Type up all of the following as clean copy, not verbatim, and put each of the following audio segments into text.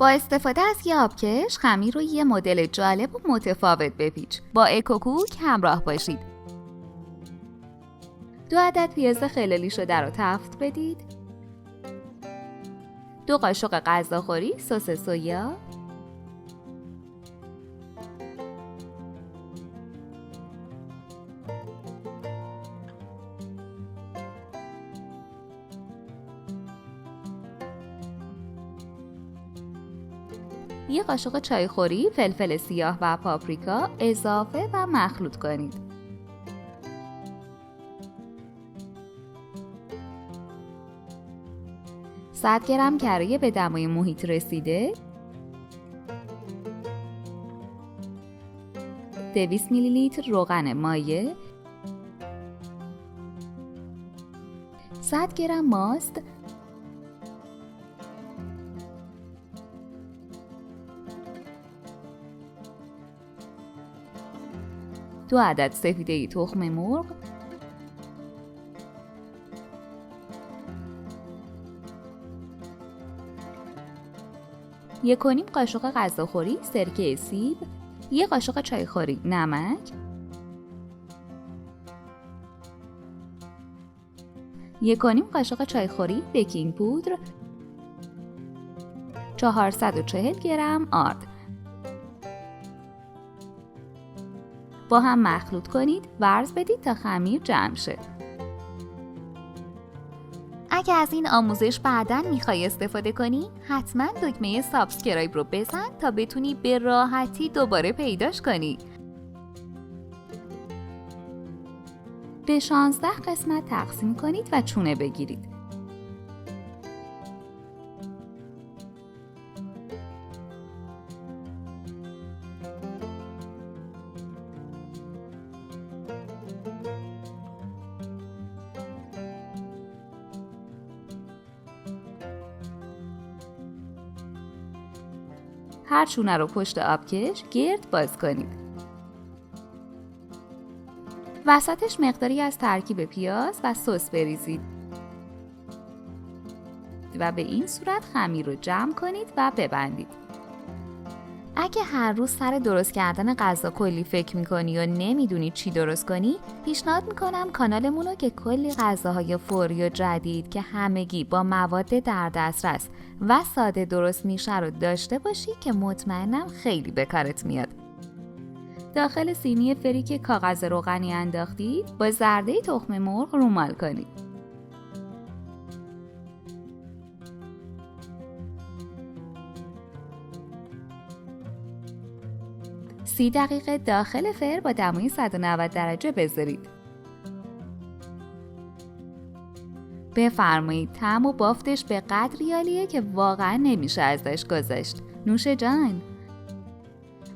با استفاده از یه آبکش خمیر رو یه مدل جالب و متفاوت بپیچ. با اکوکوک همراه باشید. 2 عدد پیاز خلالی شده رو تفت بدید. 2 قاشق غذاخوری سس سویا، 1 قاشق چایخوری فلفل سیاه و پاپریکا اضافه و مخلوط کنید. صد گرم کره به دمای محیط رسیده، 200 میلی لیتر روغن مایع، 100 گرم ماست، 2 عدد سفیده تخم مرغ، 1.5 قاشق غذاخوری سرکه سیب، 1 قاشق چایخوری نمک، 1.5 قاشق چایخوری بیکینگ پودر، 440 گرم آرد. با هم مخلوط کنید، ورز بدید تا خمیر جمع شه. اگه از این آموزش بعداً میخوای استفاده کنی، حتما دکمه سابسکرایب رو بزن تا بتونی به راحتی دوباره پیداش کنی. به 16 قسمت تقسیم کنید و چونه بگیرید. هر چونه رو پشت آبکش گرد باز کنید. وسطش مقداری از ترکیب پیاز و سس بریزید و به این صورت خمیر رو جمع کنید و ببندید. اگه هر روز سر درست کردن غذا کلی فکر میکنی و نمیدونی چی درست کنی، پیشنهاد میکنم کانالمون رو که کلی غذاهای فوری و جدید که همگی با مواد در دسترس و ساده درست میشه رو داشته باشی که مطمئنم خیلی به کارت میاد. داخل سینی فری که کاغذ روغنی انداختید با زرده تخم مرغ رومال کنید. 30 دقیقه داخل فر با دمای 190 درجه بذارید. بفرمایید، طعم و بافتش به قدری عالیه که واقعا نمیشه ازش گذشت. نوش جان.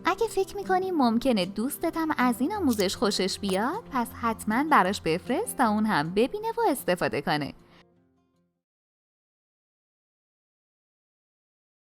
اگه فکر میکنی ممکنه دوستت هم از این آموزش خوشش بیاد، پس حتما براش بفرست تا اون هم ببینه و استفاده کنه.